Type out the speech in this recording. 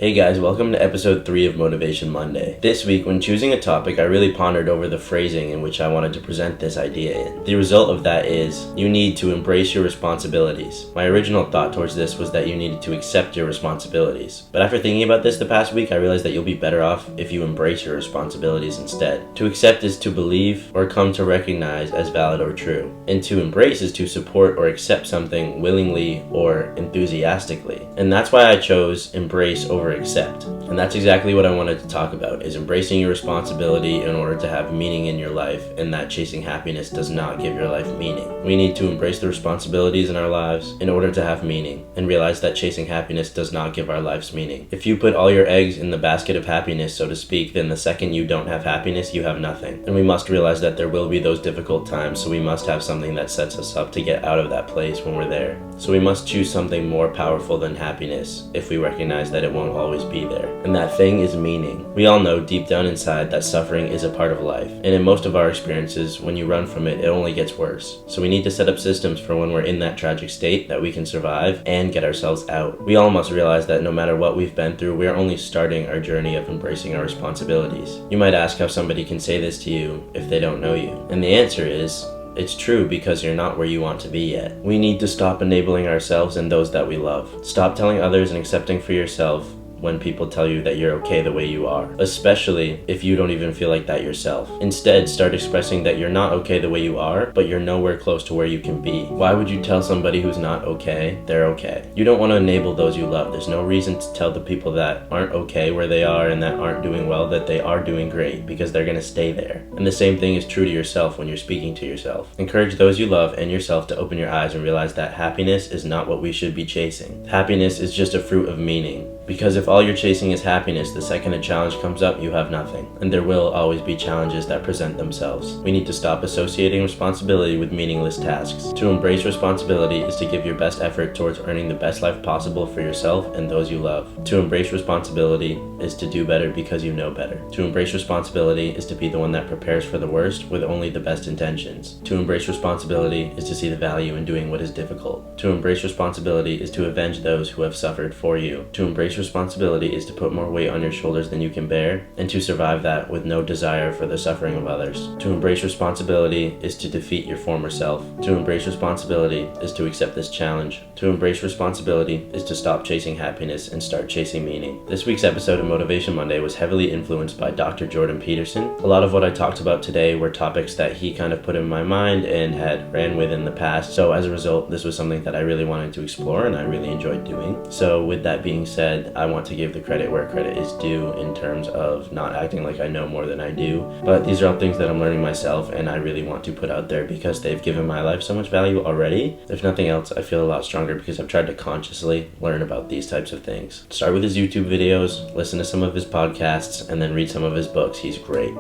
Hey guys, welcome to episode 3 of Motivation Monday. This week, when choosing a topic, I really pondered over the phrasing in which I wanted to present this idea in. The result of that is, you need to embrace your responsibilities. My original thought towards this was that you needed to accept your responsibilities. But after thinking about this the past week, I realized that you'll be better off if you embrace your responsibilities instead. To accept is to believe or come to recognize as valid or true. And to embrace is to support or accept something willingly or enthusiastically. And that's why I chose embrace over accept. And that's exactly what I wanted to talk about, is embracing your responsibility in order to have meaning in your life, and that chasing happiness does not give your life meaning. We need to embrace the responsibilities in our lives in order to have meaning, and realize that chasing happiness does not give our lives meaning. If you put all your eggs in the basket of happiness, so to speak, then the second you don't have happiness, you have nothing. And we must realize that there will be those difficult times, so we must have something that sets us up to get out of that place when we're there. So we must choose something more powerful than happiness if we recognize that it won't always be there. And that thing is meaning. We all know deep down inside that suffering is a part of life. And in most of our experiences, when you run from it, it only gets worse. So we need to set up systems for when we're in that tragic state that we can survive and get ourselves out. We all must realize that no matter what we've been through, we are only starting our journey of embracing our responsibilities. You might ask how somebody can say this to you if they don't know you. And the answer is, it's true, because you're not where you want to be yet. We need to stop enabling ourselves and those that we love. Stop telling others and accepting for yourself when people tell you that you're okay the way you are, especially if you don't even feel like that yourself. Instead, start expressing that you're not okay the way you are, but you're nowhere close to where you can be. Why would you tell somebody who's not okay they're okay? You don't want to enable those you love. There's no reason to tell the people that aren't okay where they are and that aren't doing well that they are doing great, because they're going to stay there. And the same thing is true to yourself when you're speaking to yourself. Encourage those you love and yourself to open your eyes and realize that happiness is not what we should be chasing. Happiness is just a fruit of meaning. Because if all you're chasing is happiness, the second a challenge comes up, you have nothing. And there will always be challenges that present themselves. We need to stop associating responsibility with meaningless tasks. To embrace responsibility is to give your best effort towards earning the best life possible for yourself and those you love. To embrace responsibility is to do better because you know better. To embrace responsibility is to be the one that prepares for the worst with only the best intentions. To embrace responsibility is to see the value in doing what is difficult. To embrace responsibility is to avenge those who have suffered for you. To embrace responsibility is to put more weight on your shoulders than you can bear, and to survive that with no desire for the suffering of others. To embrace responsibility is to defeat your former self. To embrace responsibility is to accept this challenge. To embrace responsibility is to stop chasing happiness and start chasing meaning. This week's episode of Motivation Monday was heavily influenced by Dr. Jordan Peterson. A lot of what I talked about today were topics that he kind of put in my mind and had ran with in the past, so as a result, this was something that I really wanted to explore and I really enjoyed doing. So with that being said, I want to give the credit where credit is due in terms of not acting like I know more than I do. But these are all things that I'm learning myself and I really want to put out there because they've given my life so much value already. If nothing else, I feel a lot stronger because I've tried to consciously learn about these types of things. Start with his YouTube videos, listen to some of his podcasts, and then read some of his books. He's great.